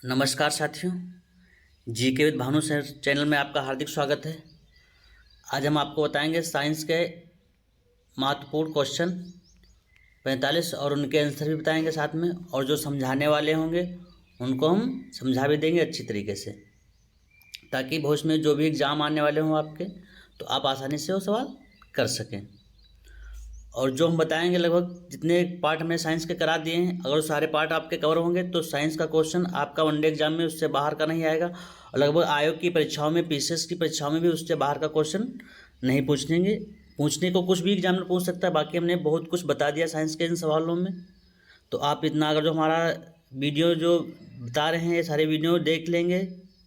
नमस्कार साथियों, GK with Bhanu sir channel में आपका हार्दिक स्वागत है। आज हम आपको बताएंगे साइंस के महत्वपूर्ण क्वेश्चन 45 और उनके आंसर भी बताएंगे साथ में, और जो समझाने वाले होंगे उनको हम समझा भी देंगे अच्छी तरीके से, ताकि भविष्य में जो भी एग्ज़ाम आने वाले हों आपके, तो आप आसानी से वो सवाल कर सकें। और जो हम बताएंगे लगभग जितने पार्ट हमने साइंस के करा दिए हैं, अगर सारे पार्ट आपके कवर होंगे तो साइंस का क्वेश्चन आपका वनडे एग्जाम में उससे बाहर का नहीं आएगा। और लगभग आयोग की परीक्षाओं में, पीसीएस की परीक्षाओं में भी उससे बाहर का क्वेश्चन नहीं पूछेंगे। पूछने को कुछ भी एग्जामिनर पूछ सकता है, बाकी हमने बहुत कुछ बता दिया साइंस के इन सवालों में। तो आप इतना अगर जो हमारा वीडियो जो बता रहे हैं ये सारे वीडियो देख लेंगे,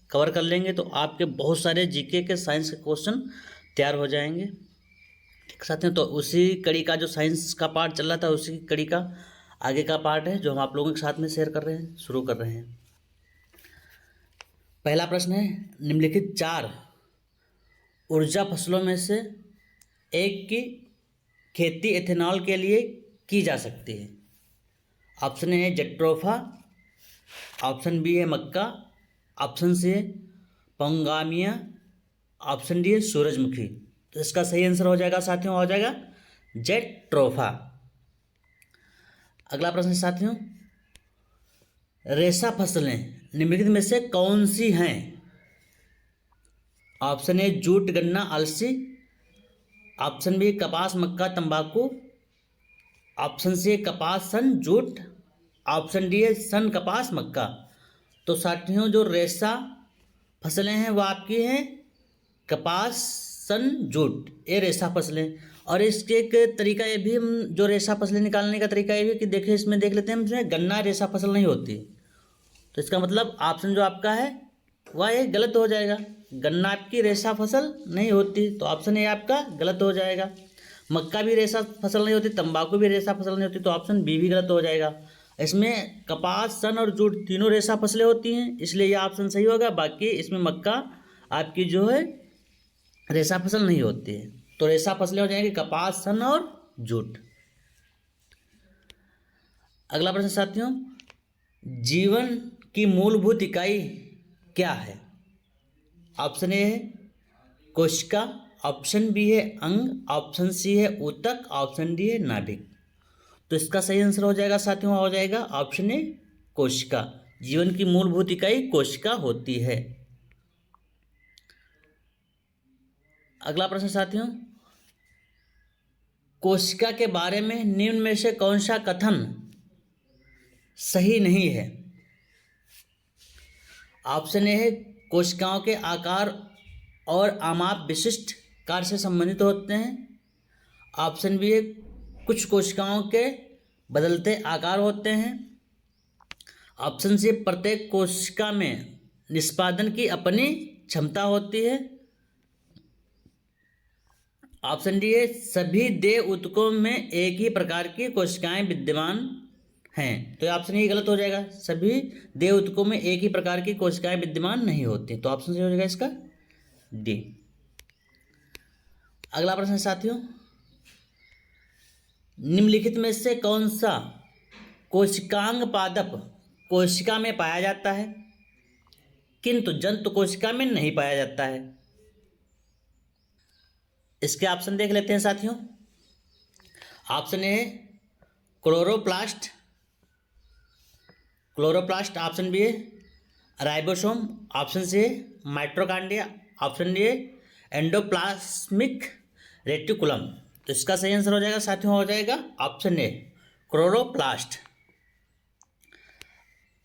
कवर कर लेंगे, तो आपके बहुत सारे जीके के साइंस के क्वेश्चन तैयार हो जाएंगे। साथियों, तो उसी कड़ी का जो साइंस का पार्ट चल रहा था, उसी कड़ी का आगे का पार्ट है जो हम आप लोगों के साथ में शेयर कर रहे हैं, शुरू कर रहे हैं। पहला प्रश्न है, निम्नलिखित 4 ऊर्जा फसलों में से एक की खेती एथेनॉल के लिए की जा सकती है। ऑप्शन ए है जट्रोफा, ऑप्शन बी है मक्का, ऑप्शन सी है पंगामिया, ऑप्शन डी है सूरजमुखी। तो इसका सही आंसर हो जाएगा साथियों, हो जाएगा जेट्रोफा। अगला प्रश्न साथियों, रेशा फसलें निम्नलिखित में से कौन सी हैं? ऑप्शन ए जूट गन्ना अलसी, ऑप्शन बी कपास मक्का तंबाकू, ऑप्शन सी कपास सन जूट, ऑप्शन डी है सन कपास मक्का। तो साथियों, जो रेशा फसलें हैं वो आपकी हैं कपास सन जूट, ये रेशा फसलें। और इसके एक तरीका ये भी, हम जो रेशा फसलें निकालने का तरीका ये भी कि देखिए, इसमें देख लेते हैं, इसमें गन्ना रेशा फसल नहीं होती। तो इसका मतलब ऑप्शन जो आपका है वह ये गलत हो जाएगा, गन्ना आपकी रेशा फसल नहीं होती, तो ऑप्शन ए आपका गलत हो जाएगा। मक्का भी रेशा फसल नहीं होती, तंबाकू भी रेशा फसल नहीं होती, तो ऑप्शन बी भी गलत हो जाएगा। इसमें कपास सन और जूट तीनों रेशा फसलें होती हैं, इसलिए यह ऑप्शन सही होगा। बाकी इसमें मक्का आपकी जो है रेशा फसल नहीं होती है, तो रेशा फसलें हो जाएंगी कपास सन और जूट। अगला प्रश्न साथियों, जीवन की मूलभूत इकाई क्या है? ऑप्शन ए है कोशिका, ऑप्शन बी है अंग, ऑप्शन सी है ऊतक, ऑप्शन डी है नाभिक। तो इसका सही आंसर हो जाएगा साथियों, हो जाएगा ऑप्शन ए कोशिका। जीवन की मूलभूत इकाई कोशिका होती है। अगला प्रश्न साथियों, कोशिका के बारे में निम्न में से कौन सा कथन सही नहीं है? ऑप्शन ए है कोशिकाओं के आकार और आमाप विशिष्ट कार्य से संबंधित होते हैं, ऑप्शन बी है कुछ कोशिकाओं के बदलते आकार होते हैं, ऑप्शन सी प्रत्येक कोशिका में निष्पादन की अपनी क्षमता होती है, ऑप्शन डी है सभी देह ऊतकों में एक ही प्रकार की कोशिकाएं विद्यमान हैं। तो ऑप्शन ये गलत हो जाएगा, सभी देह ऊतकों में एक ही प्रकार की कोशिकाएं विद्यमान नहीं होती, तो ऑप्शन सही हो जाएगा इसका डी। अगला प्रश्न साथियों, निम्नलिखित में से कौन सा कोशिकांग पादप कोशिका में पाया जाता है किंतु जंतु कोशिका में नहीं पाया जाता है? इसके ऑप्शन देख लेते हैं साथियों। Option A chloroplast, option B है राइबोसोम, ऑप्शन सी है माइटोकॉन्ड्रिया, ऑप्शन डी है एंडोप्लाज्मिक रेटिकुलम। तो इसका सही आंसर हो जाएगा साथियों, हो जाएगा ऑप्शन ए क्लोरोप्लास्ट।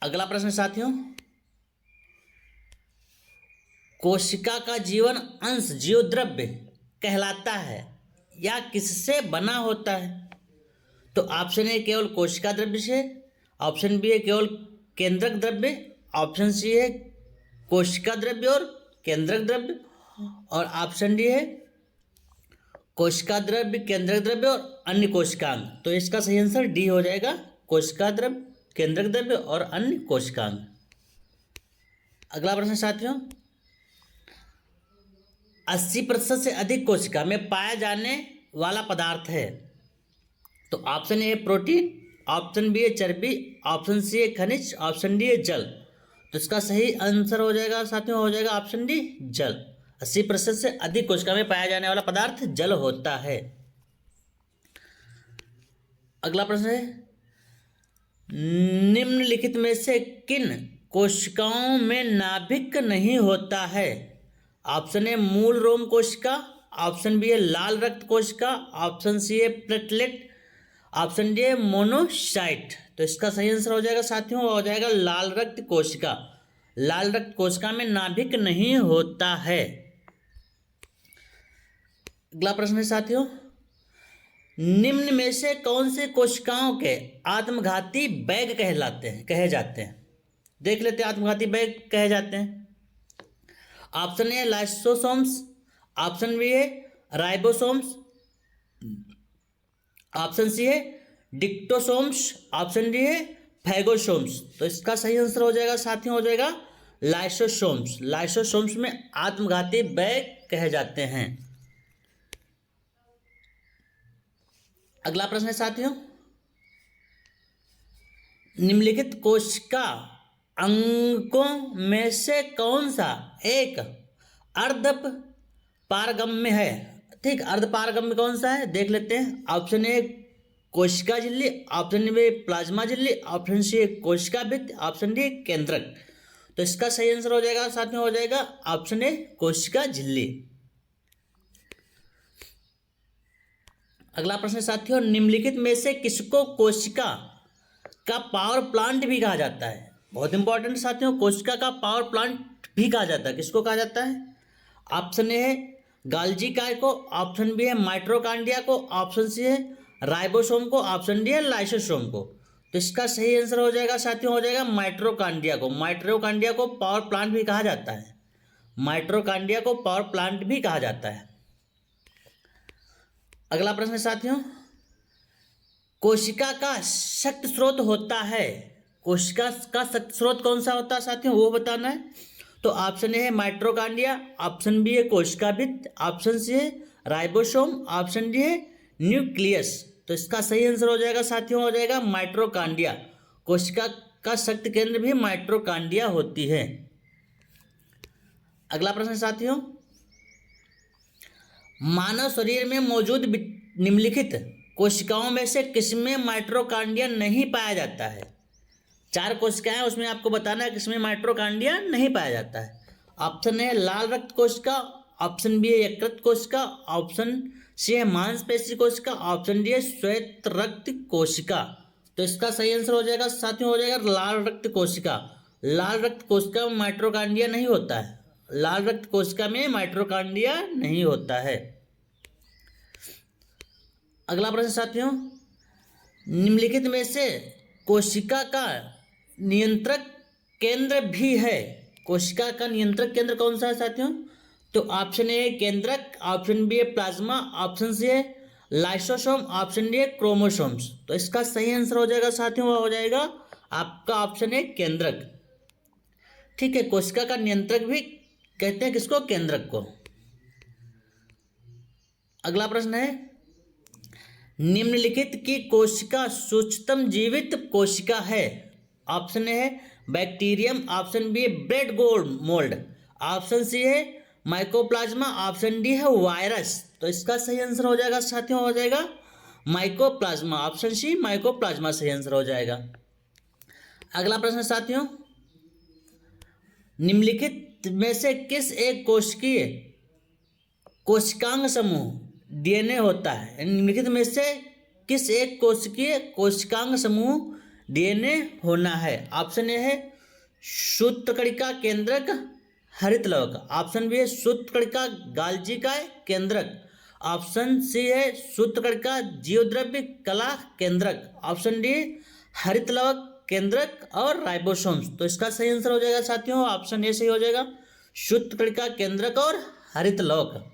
अगला प्रश्न साथियों, कोशिका का जीवन अंश जीवद्रव्य कहलाता है या किससे बना होता है? तो ऑप्शन ए केवल कोशिका द्रव्य से, ऑप्शन बी है केवल केंद्रक द्रव्य, ऑप्शन सी है कोशिका द्रव्य और केंद्रक द्रव्य, और ऑप्शन डी है कोशिका द्रव्य, केंद्रक द्रव्य और अन्य कोशिकांग। तो इसका सही आंसर डी हो जाएगा, कोशिका द्रव्य, केंद्रक द्रव्य और अन्य कोशिकांग। अगला प्रश्न साथियों, 80% से अधिक कोशिका में पाया जाने वाला पदार्थ है? तो option A protein, option B है चर्बी, ऑप्शन सी है खनिज, ऑप्शन डी है जल। तो इसका सही आंसर हो जाएगा साथियों, हो जाएगा ऑप्शन डी जल। 80% से अधिक कोशिका में पाया जाने वाला पदार्थ जल होता है। अगला प्रश्न है, निम्नलिखित में से किन कोशिकाओं में नाभिक नहीं होता है? ऑप्शन ए मूल रोम कोशिका, ऑप्शन बी है लाल रक्त कोशिका, ऑप्शन सी है प्लेटलेट, ऑप्शन डी है मोनोसाइट। तो इसका सही आंसर हो जाएगा साथियों, हो जाएगा लाल रक्त कोशिका। लाल रक्त कोशिका में नाभिक नहीं होता है। अगला प्रश्न है साथियों, निम्न में से कौन से कोशिकाओं के आत्मघाती बैग कहे जाते हैं? देख लेते हैं आत्मघाती बैग कहे जाते हैं। Option A lysosomes, option B है राइबोसोम्स, ऑप्शन सी है डिक्टोसोम्स, ऑप्शन डी है फैगोसोम्स। तो इसका सही आंसर हो जाएगा साथियों, हो जाएगा लाइसोसोम्स। लाइसोसोम्स में आत्मघाती बैग कहे जाते हैं। अगला प्रश्न है साथियों, निम्नलिखित कोशिका अंगों में से कौन सा एक अर्ध पारगम्य है? ठीक, अर्ध पारगम्य कौन सा है देख लेते हैं। ऑप्शन ए कोशिका झिल्ली, ऑप्शन बी प्लाज्मा झिल्ली, ऑप्शन सी कोशिका भित्ति, ऑप्शन डी केंद्रक। तो इसका सही आंसर हो जाएगा साथियों, हो जाएगा ऑप्शन ए कोशिका झिल्ली। अगला प्रश्न साथियों, निम्नलिखित में से किसको कोशिका का पावर प्लांट भी कहा जाता है? बहुत इंपॉर्टेंट साथियों, कोशिका का पावर प्लांट भी कहा जाता है। किसको कहा जाता है? ऑप्शन ए है गाल्जी काय को, ऑप्शन बी है माइट्रोकांडिया को, ऑप्शन सी है राइबोसोम को, ऑप्शन डी है लाइसोसोम को। तो इसका सही आंसर हो जाएगा साथियों, हो जाएगा माइट्रोकांडिया को। माइट्रोकांडिया को पावर प्लांट भी कहा जाता है। माइट्रोकांडिया को पावर प्लांट भी कहा जाता है। अगला प्रश्न साथियों, कोशिका का शक्ति स्रोत होता है। कोशिका का शक्ति स्रोत कौन सा होता है साथियों, वो बताना है। तो ऑप्शन ए है माइट्रोकांडिया, ऑप्शन बी है कोशिका भित्ति, ऑप्शन सी है राइबोसोम, ऑप्शन डी है न्यूक्लियस। तो इसका सही आंसर हो जाएगा साथियों, हो जाएगा माइट्रोकांडिया। कोशिका का शक्ति केंद्र भी माइट्रोकांडिया होती है। अगला प्रश्न साथियों, मानव शरीर में मौजूद निम्नलिखित कोशिकाओं में से किसमें माइट्रोकांडिया नहीं पाया जाता है? 4 कोशिकाएं, उसमें आपको बताना है किसमें माइट्रोकांडिया नहीं पाया जाता है। ऑप्शन ए लाल रक्त कोशिका, ऑप्शन बी है यकृत कोशिका, ऑप्शन सी है मांसपेशी कोशिका, ऑप्शन डी है श्वेत रक्त कोशिका। तो इसका सही आंसर हो जाएगा साथियों, हो जाएगा लाल रक्त कोशिका। लाल रक्त कोशिका में माइट्रोकांडिया नहीं होता है। लाल रक्त कोशिका में माइट्रोकांडिया नहीं होता है। अगला प्रश्न साथियों, निम्नलिखित में से कोशिका का नियंत्रक केंद्र भी है। कोशिका का नियंत्रक केंद्र कौन सा है साथियों? तो ऑप्शन ए केंद्रक, ऑप्शन बी है प्लाज्मा, ऑप्शन सी है लाइसोसोम, ऑप्शन डी है क्रोमोसोम्स। तो इसका सही आंसर हो जाएगा साथियों, वो हो जाएगा आपका ऑप्शन ए केंद्रक। ठीक है, कोशिका का नियंत्रक भी कहते हैं किसको? केंद्रक को। अगला प्रश्न है, निम्नलिखित की कोशिका सूक्ष्मतम जीवित कोशिका है। ऑप्शन ए है बैक्टीरियम, ऑप्शन बी है bread gold mould, option C है माइकोप्लाज्मा, ऑप्शन डी है वायरस। तो इसका सही आंसर हो जाएगा साथियों, हो जाएगा माइकोप्लाज्मा। ऑप्शन सी माइकोप्लाज्मा सही आंसर हो जाएगा। अगला प्रश्न साथियों, निम्नलिखित में से किस एक कोशिकीय कोशिकांग समूह डीएनए होता है? निम्नलिखित में से किस एक कोशिकीय कोशिकांग समूह डीएनए होना है? ऑप्शन ए है सूत्रकणिका केंद्रक हरित लवक, ऑप्शन बी है सूत्रकणिका गाल्जिकाय केंद्रक, ऑप्शन सी है सूत्रकणिका जीवद्रव्य कला केंद्रक, ऑप्शन डी हरित लवक केंद्रक और राइबोसोम्स। तो इसका सही आंसर हो जाएगा साथियों, ऑप्शन ए सही हो जाएगा, सूत्रकणिका केंद्रक और हरित लवक।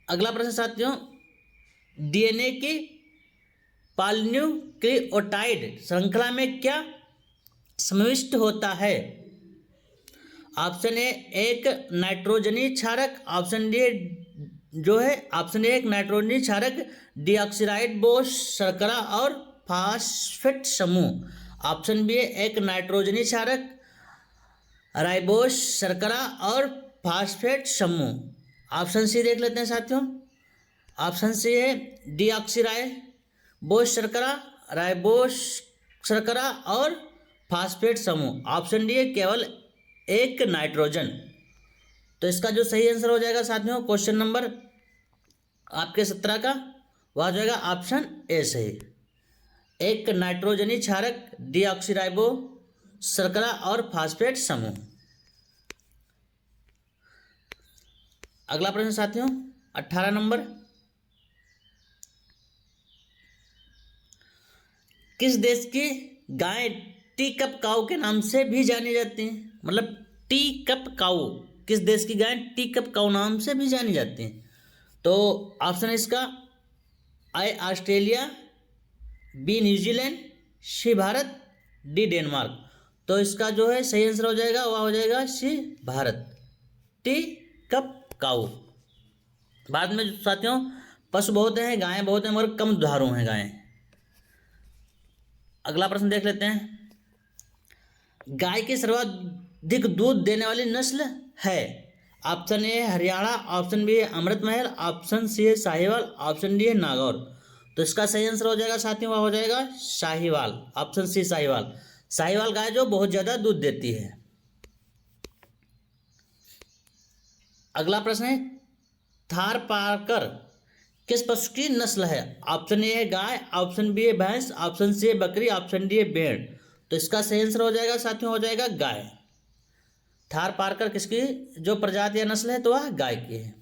अगला प्रश्न साथियों, डीएनए की पॉलीन्यूक्लियोटाइड श्रृंखला में क्या समाविष्ट होता है? ऑप्शन ए एक नाइट्रोजनी क्षारक, ऑप्शन डी जो है ऑप्शन ए एक नाइट्रोजनी क्षारक डीऑक्सीराइड बोस शर्करा और फास्फेट समूह, ऑप्शन बी है एक नाइट्रोजनी क्षारक, राइबोस शर्करा और फास्फेट समूह। ऑप्शन सी देख लेते हैं साथियों। ऑप्शन सी है डीऑक्सीराइबोस शर्करा, राइबोस शर्करा और फास्फेट समूह। ऑप्शन डी है केवल एक नाइट्रोजन। तो इसका जो सही आंसर हो जाएगा साथियों क्वेश्चन नंबर आपके 17 का, वह हो जाएगा ऑप्शन ए सही, एक नाइट्रोजनी क्षारक, डीऑक्सीराइबो शर्करा और फास्फेट समूह। अगला प्रश्न साथियों 18 नंबर, किस देश की गाय टी कप काऊ के नाम से भी जानी जाती है? मतलब टी कप काऊ, किस देश की गाय टी कप काऊ नाम से भी जानी जाती है? तो ऑप्शन है इसका A Australia, B New Zealand, C Bharat, D Denmark. तो इसका जो है सही आंसर हो जाएगा वह हो जाएगा सी भारत, टी कप काऊ। भारत में साथियों पशु बहुत हैं, गायें बहुत हैं, मगर कम दुधारू हैं गायें। अगला प्रश्न देख लेते हैं, गाय की सर्वाधिक दूध देने वाली नस्ल है? Option A Haryana, option B है अमृत महल, ऑप्शन सी है साहिवाल, ऑप्शन डी है नागौर। तो इसका सही आंसर हो जाएगा साथियों वह हो जाएगा साहिवाल, ऑप्शन सी साहिवाल। साहिवाल गाय जो बहुत ज्यादा दूध देती है। अगला प्रश्न है, थार पारकर किस पशु की नस्ल है? ऑप्शन ए है गाय, ऑप्शन बी है भैंस, ऑप्शन सी है बकरी, ऑप्शन डी है भेड़। तो इसका सही आंसर हो जाएगा साथियों हो जाएगा गाय। थार पारकर किसकी जो प्रजाति या नस्ल है तो वह गाय की है।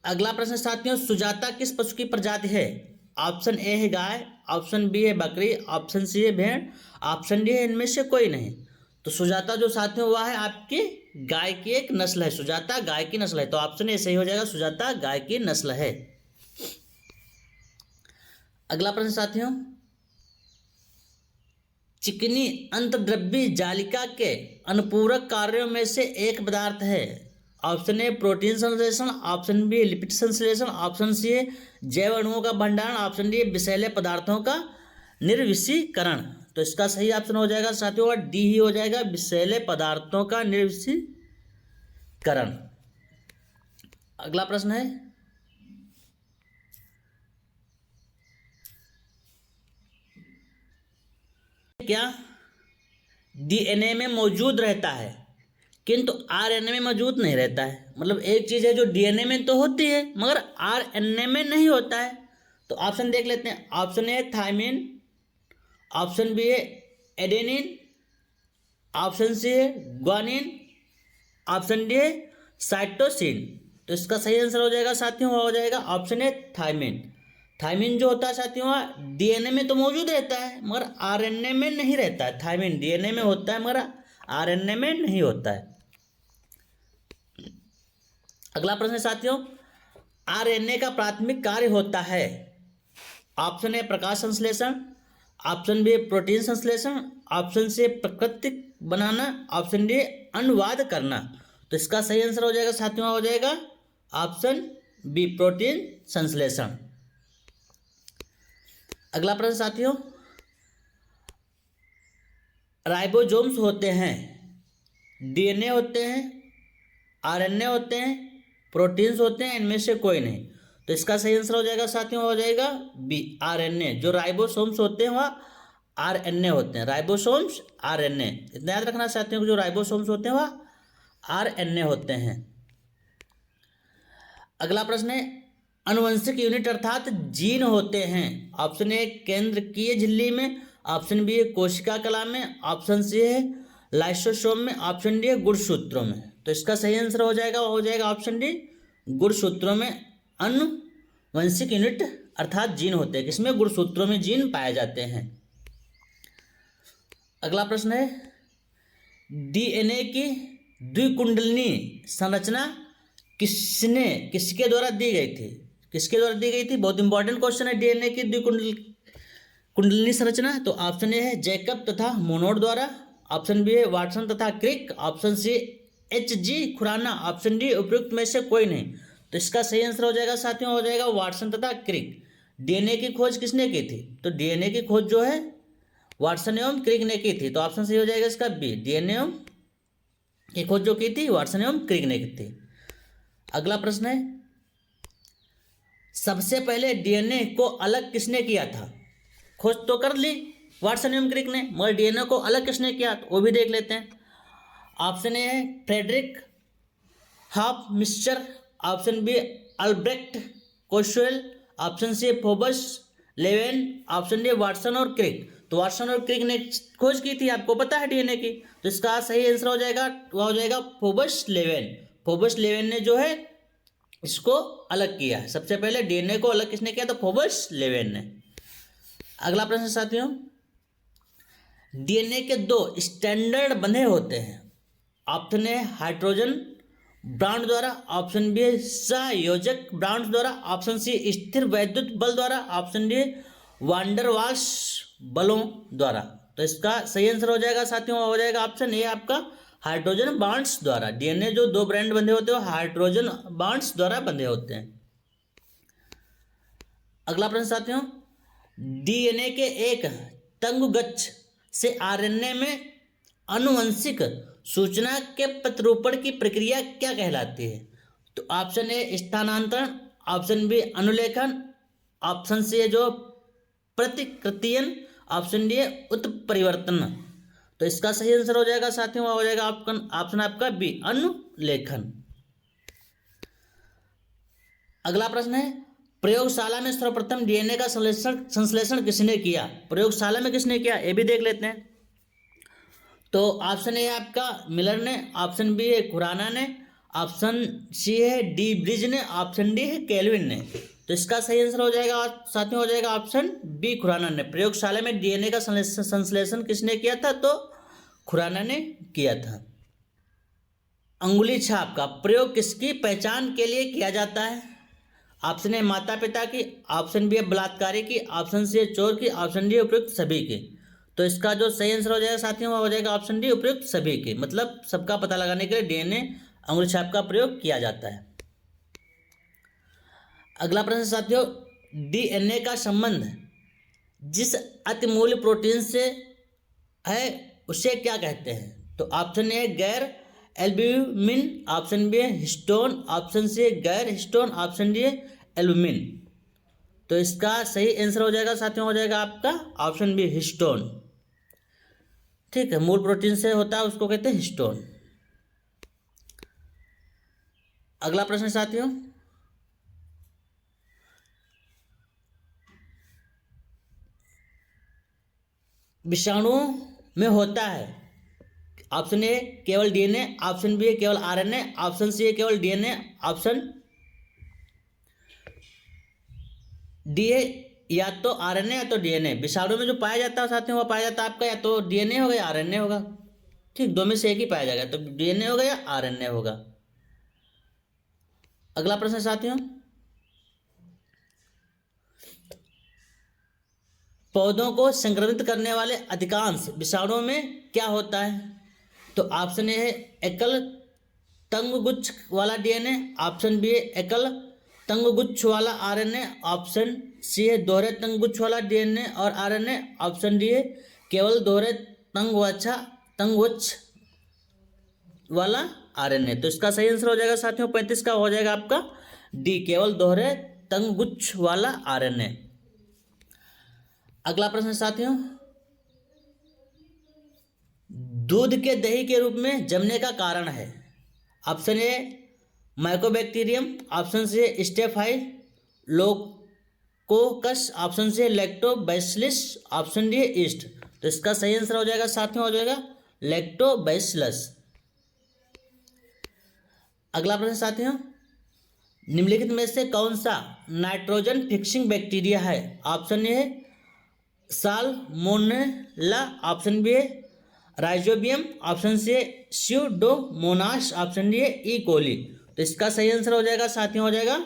अगला प्रश्न साथियों, सुजाता किस पशु की प्रजाति है? ऑप्शन ए है गाय, ऑप्शन बी है बकरी, ऑप्शन सी है भेड़, ऑप्शन डी है इनमें से कोई नहीं। तो सुजाता जो साथियों वह है आपकी गाय की एक नस्ल है, सुजाता गाय की नस्ल है। तो ऑप्शन ए सही हो जाएगा, सुजाता गाय की नस्ल है। अगला प्रश्न साथियों, चिकनी अंतर्द्रव्यी जालिका के अनुपूरक कार्यों में से एक पदार्थ है। ऑप्शन ए प्रोटीन संश्लेषण, ऑप्शन बी लिपिड संश्लेषण, ऑप्शन सी है जैव अणुओं का भंडारण, ऑप्शन डी विषैले पदार्थों का निर्विषीकरण। तो इसका सही ऑप्शन हो जाएगा साथियों डी ही हो जाएगा, विषैले पदार्थों का निर्विषीकरण। अगला प्रश्न है, क्या डीएनए में मौजूद रहता है किंतु आरएनए में मौजूद नहीं रहता है? मतलब एक चीज है जो डीएनए में तो होती है मगर आरएनए में नहीं होता है। तो ऑप्शन देख लेते हैं। Option A thymine, option B है एडेनिन, ऑप्शन सी है ग्वानिन, ऑप्शन डी है साइटोसिन। तो इसका सही आंसर हो जाएगा साथियों हो जाएगा ऑप्शन ए थायमिन। थायमिन जो होता है साथियों डीएनए में तो मौजूद रहता है मगर आरएनए में नहीं रहता है। थायमिन डीएनए में होता है मगर आरएनए में नहीं होता है। अगला प्रश्न साथियों, आरएनए का प्राथमिक कार्य होता है। ऑप्शन ए प्रकाश संश्लेषण, ऑप्शन बी प्रोटीन संश्लेषण, ऑप्शन सी प्राकृतिक बनाना, ऑप्शन डी अनुवाद करना। तो इसका सही आंसर हो जाएगा साथियों हो जाएगा ऑप्शन बी प्रोटीन संश्लेषण। अगला प्रश्न साथियों, राइबोसोम्स होते हैं, डीएनए होते हैं, आरएनए होते हैं, प्रोटीन्स होते हैं, इनमें से कोई नहीं। तो इसका सही आंसर हो जाएगा साथियों हो जाएगा बी आरएनए। जो राइबोसोम्स होते हैं वह आरएनए होते हैं। राइबोसोम्स आरएनए इतना याद रखना साथियों कि जो राइबोसोम्स होते हैं वह आरएनए होते हैं। अगला प्रश्न है, आनुवंशिक यूनिट अर्थात जीन होते हैं। ऑप्शन ए केंद्रकीय झिल्ली में, ऑप्शन बी है कोशिका कला में, ऑप्शन सी है लाइसोसोम में, ऑप्शन डी है गुणसूत्रों में। तो इसका सही आंसर हो जाएगा ऑप्शन डी गुणसूत्रों में आनुवंशिक यूनिट अर्थात जीन होते हैं। किसमें? गुणसूत्रों में जीन पाए जाते हैं। अगला प्रश्न है, डीएनए की द्विकुंडलिनी संरचना किसके द्वारा दी गई थी? किसके द्वारा दी गई थी? बहुत इंपॉर्टेंट क्वेश्चन है डीएनए की द्विकुंडलिनी संरचना। तो ऑप्शन ए है जैकब तथा मोनोड द्वारा, ऑप्शन बी है वाटसन तथा Crick, option C H G. Khurana, option D उपयुक्त में से कोई नहीं। तो इसका सही आंसर हो जाएगा साथियों हो जाएगा वाटसन तथा क्रिक। डीएनए की खोज किसने की थी? तो डीएनए की खोज जो है वाटसन एवं क्रिक ने की थी। तो ऑप्शन सही हो जाएगा इसका बी, डीएनए की खोज जो की थी वाटसन एवं क्रिक ने की थी। अगला प्रश्न है, सबसे पहले डीएनए को अलग किसने किया था? खोज तो कर ली वाटसन एवं क्रिक ने, मगर डीएनए को अलग किसने किया तो वो भी देख लेते हैं। ऑप्शन ए है फ्रेडरिक हाफ Miescher, option B Albrecht Kossel, option C Phoebus Levene, option D Watson और क्रिक। तो वाटसन और क्रिक ने खोज की थी, आपको पता है डीएनए की, तो इसका सही आंसर हो जाएगा, वह हो जाएगा फोबस लेवेन। फोबस लेवेन ने जो है इसको अलग किया है। सबसे पहले डीएनए को अलग किसने किया? तो फोबस लेवेन ने। अगला प्रश्न साथियों, डीएनए के दो स्टैंडर्ड बंधे होते हैं। ऑप्शन ए हाइड्रोजन बॉन्ड द्वारा, ऑप्शन बी सहयोजक बॉन्ड द्वारा, ऑप्शन सी स्थिर वैद्युत बल द्वारा, ऑप्शन डी वांडरवाल्स बलों द्वारा। तो इसका सही आंसर हो जाएगा साथियों, हो जाएगा ऑप्शन ए आपका हाइड्रोजन बॉन्ड्स द्वारा। डीएनए जो दो ब्रांड बंधे होते हैं वो हाइड्रोजन बॉन्ड्स द्वारा बंधे होते हैं। अगला प्रश्न साथियों, डीएनए के एक तंगुगच्छ से आरएनए में आनुवंशिक सूचना के प्रतिरूपण की प्रक्रिया क्या कहलाती है? तो ऑप्शन ए स्थानांतरण, ऑप्शन बी अनुलेखन, ऑप्शन सी है जो प्रतिकृतियन, ऑप्शन डी उत्परिवर्तन। तो इसका सही आंसर हो जाएगा साथियों, हो जाएगा ऑप्शन आपका बी अनुलेखन। अगला प्रश्न है, प्रयोगशाला में सर्वप्रथम डीएनए का संश्लेषण किसने किया? प्रयोगशाला में किसने किया ये भी देख लेते हैं। तो ऑप्शन ए आपका मिलर ने, ऑप्शन बी है खुराना ने, ऑप्शन सी है डी ब्रिज ने, ऑप्शन डी है केल्विन ने। तो इसका सही आंसर हो जाएगा और साथियों हो जाएगा ऑप्शन बी खुराना ने। प्रयोगशाला में डीएनए का संश्लेषण किसने किया था? तो खुराना ने किया था। अंगुली छाप का प्रयोग किसकी पहचान के लिए किया जाता है? ऑप्शन ए माता पिता की, ऑप्शन बी है बलात्कारी की, ऑप्शन सी है चोर की, ऑप्शन डी उपयुक्त सभी की। तो इसका जो सही आंसर हो जाएगा साथियों वो हो जाएगा ऑप्शन डी उपयुक्त सभी की। मतलब सबका पता लगाने के लिए डीएनए अंगुली छाप का प्रयोग किया जाता है। अगला प्रश्न साथियों, डीएनए का संबंध जिस अतिमूल्य प्रोटीन से है उसे क्या कहते हैं? तो ऑप्शन ए गैर albumin, option B histone, option C गैर हिस्टोन, ऑप्शन डी एल्ब्यूमिन। तो इसका सही आंसर हो जाएगा साथियों, हो जाएगा आपका ऑप्शन बी हिस्टोन। ठीक है, मूल प्रोटीन से होता है उसको कहते हैं हिस्टोन। अगला प्रश्न साथियों, विषाणुओं में होता है ऑप्शन ए केवल डीएनए, ऑप्शन बी केवल आरएनए, ऑप्शन सी केवल डीएनए, ऑप्शन डी है या तो आरएनए या तो डीएनए। विषाणु में जो पाया जाता है साथियों वो पाया जाता है आपका या तो डीएनए होगा या आरएनए होगा। ठीक, दो में से एक ही पाया जाएगा, तो डीएनए होगा या आरएनए होगा। अगला प्रश्न साथियों, पौधों को संक्रमित करने वाले अधिकांश विषाणुओं में क्या होता है? तो ऑप्शन ए है एकल तंगुच्छ वाला डीएनए, ऑप्शन बी है एकल तंगुच्छ वाला आरएनए, ऑप्शन सी है दोहरे तंगुच्छ वाला डीएनए और आरएनए, ऑप्शन डी है केवल दोहरे तंगुच्छ वाला आरएनए। तो इसका सही आंसर हो जाएगा साथियों 35 का हो जाएगा आपका डी, केवल दोहरे तंगुच्छ वाला आरएनए। अगला प्रश्न साथियों, दूध के दही के रूप में जमने का कारण है? Option A mycobacterium, option C staphylococcus, option C lactobacillus, option D yeast. तो इसका सही आंसर हो जाएगा साथियों, हो जाएगा लैक्टोबैसिलस। अगला प्रश्न साथियों, निम्नलिखित में से कौन सा नाइट्रोजन फिक्सिंग बैक्टीरिया है? ऑप्शन ए है साल्मोनेला, ऑप्शन बी है राइजोबियम, ऑप्शन सी है स्यूडोमोनास, ऑप्शन डी है ई कोली। तो इसका सही आंसर हो जाएगा साथियों, हो जाएगा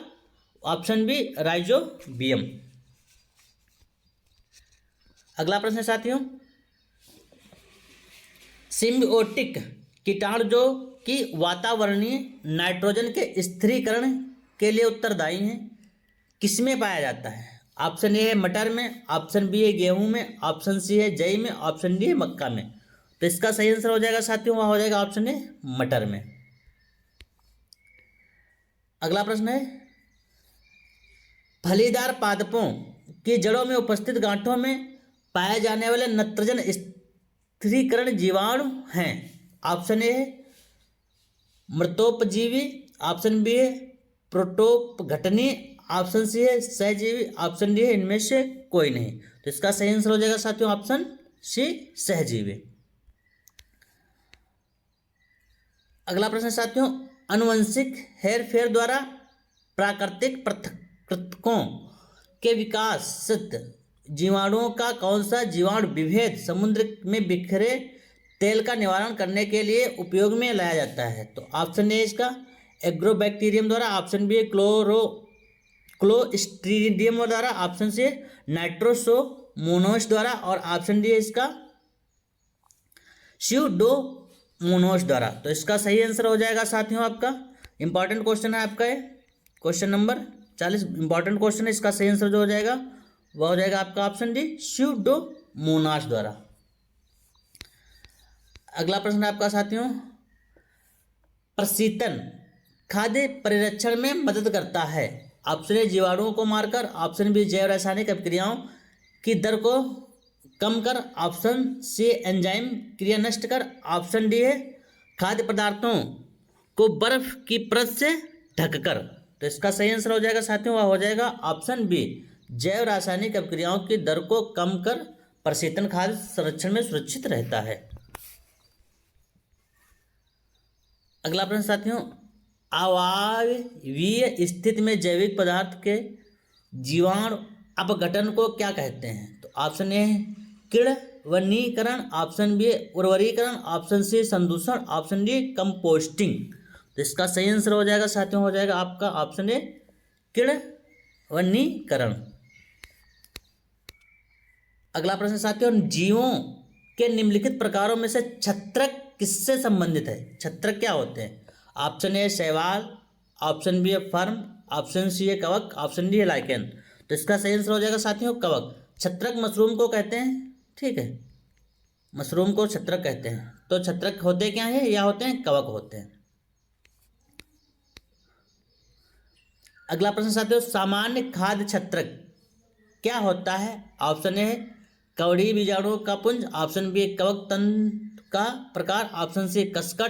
ऑप्शन बी राइजोबियम। अगला प्रश्न साथियों, सिम्बियोटिक कीटाणु जो कि वातावरणीय नाइट्रोजन के स्थिरीकरण के लिए उत्तरदायी हैं किसमें पाया जाता है? ऑप्शन ए है मटर में, ऑप्शन बी है गेहूं में, ऑप्शन सी है जई में, ऑप्शन डी है मक्का में। तो इसका सही आंसर हो जाएगा साथियों, वह हो जाएगा ऑप्शन ए मटर में। अगला प्रश्न है, फलीदार पादपों की जड़ों में उपस्थित गांठों में पाए जाने वाले नत्रजन स्थिरीकरण जीवाणु हैं। ऑप्शन ए है मृतोपजीवी, ऑप्शन बी है प्रोटोपघटनी, ऑप्शन सी है सहजीवी, ऑप्शन डी है इनमें से कोई नहीं। तो इसका सही आंसर हो जाएगा साथियों ऑप्शन सी सहजीवी। अगला प्रश्न साथियों, आनुवंशिक हेरफेर द्वारा प्राकृतिक पृथक्कृतकों के विकासित जीवाणुओं का कौन सा जीवाणु विभेद समुद्र में बिखरे तेल का निवारण करने के लिए उपयोग में लाया जाता है। तो ऑप्शन ए इसका एग्रोबैक्टीरियम द्वारा, ऑप्शन बी क्लोस्ट्रीडियम द्वारा, ऑप्शन सी नाइट्रोसोमोनास द्वारा और ऑप्शन डी इसका स्यूडोमोनास द्वारा। तो इसका सही आंसर हो जाएगा साथियों आपका, इंपॉर्टेंट क्वेश्चन है आपका ये, क्वेश्चन नंबर 40 इंपॉर्टेंट क्वेश्चन है। इसका सही आंसर जो हो जाएगा वह हो जाएगा आपका ऑप्शन डी स्यूडोमोनास द्वारा। अगला प्रश्न है आपका साथियों, प्रशीतन खाद्य परिरक्षण में मदद करता है। ऑप्शन ए जीवाणुओं को मारकर, ऑप्शन बी जैव रासायनिक अभिक्रियाओं की दर को कम कर, ऑप्शन सी एंजाइम क्रिया नष्ट कर, ऑप्शन डी है खाद्य पदार्थों को बर्फ की परत से ढककर। तो इसका सही आंसर हो जाएगा साथियों, वह हो जाएगा ऑप्शन बी जैव रासायनिक अभिक्रियाओं की दर को कम कर प्रशीतन खाद्य संरक्षण में सुरक्षित रहता है। अगला प्रश्न साथियों, अवायवीय स्थिति में जैविक पदार्थ के जीवाणु अपघटन को क्या कहते हैं। तो ऑप्शन ए किण्वनीकरण, ऑप्शन बी उर्वरीकरण, ऑप्शन सी संदूषण, ऑप्शन डी कंपोस्टिंग। तो इसका सही आंसर हो जाएगा साथियों, हो जाएगा आपका ऑप्शन ए किण्वनीकरण। अगला प्रश्न साथियों, जीवों के निम्नलिखित प्रकारों में से छत्रक किससे संबंधित है। छत्रक क्या होते हैं। ऑप्शन ए शैवाल, ऑप्शन बी है फर्म, ऑप्शन सी है कवक, ऑप्शन डी है लाइकेन। तो इसका सही आंसर हो जाएगा साथियों कवक। छत्रक मशरूम को कहते हैं, ठीक है, मशरूम को छत्रक कहते हैं। तो छत्रक होते क्या है, या होते हैं कवक होते हैं। अगला प्रश्न साथियों, सामान्य खाद्य छत्रक क्या होता है। ऑप्शन ए कवड़ी बीजाणुओं का पुंज, ऑप्शन बी कवक तंत्र का प्रकार, ऑप्शन सी कसका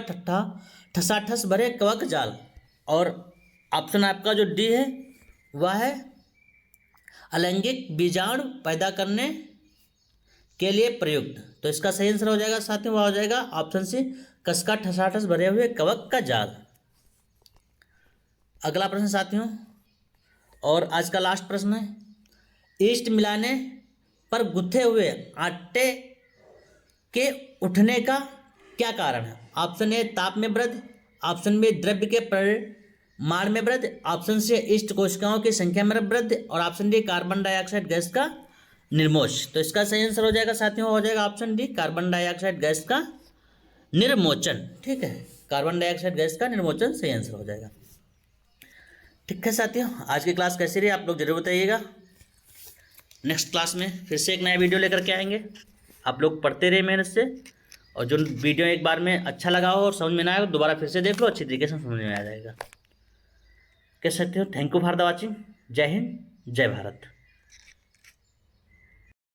ठसाठस भरे कवक जाल, और ऑप्शन आपका जो डी है वह है अलैंगिक बीजाणु पैदा करने के लिए प्रयुक्त। तो इसका सही आंसर हो जाएगा साथियों, वह हो जाएगा ऑप्शन सी कसका ठसाठस भरे हुए कवक का जाल। अगला प्रश्न साथियों, और आज का लास्ट प्रश्न है, ईस्ट मिलाने पर गुथे हुए आटे के उठने का क्या कारण है। ऑप्शन ए ताप में वृद्धि, ऑप्शन बी द्रव्य के परिमाण में वृद्धि, ऑप्शन सी ईस्ट कोशिकाओं की संख्या में वृद्धि, और option D carbon dioxide gas का निर्मोच। तो इसका सही आंसर हो जाएगा साथियों, हो जाएगा option D carbon dioxide gas का निर्मोचन। ठीक है, कार्बन डाइऑक्साइड गैस का निर्मोचन सही आंसर हो जाएगा। ठीक है साथियों, आज की क्लास कैसी रही आप लोग जरूर बताइएगा। नेक्स्ट क्लास में फिर से एक नया वीडियो लेकर के आएंगे। आप लोग पढ़ते रहे मेहनत से, और जो वीडियो एक बार में अच्छा लगा हो और समझ में ना आए दोबारा फिर से देख लो, अच्छी तरीके से समझ में आ जाएगा। कह सकते हो। Thank you for the watching. जय हिंद, जय भारत।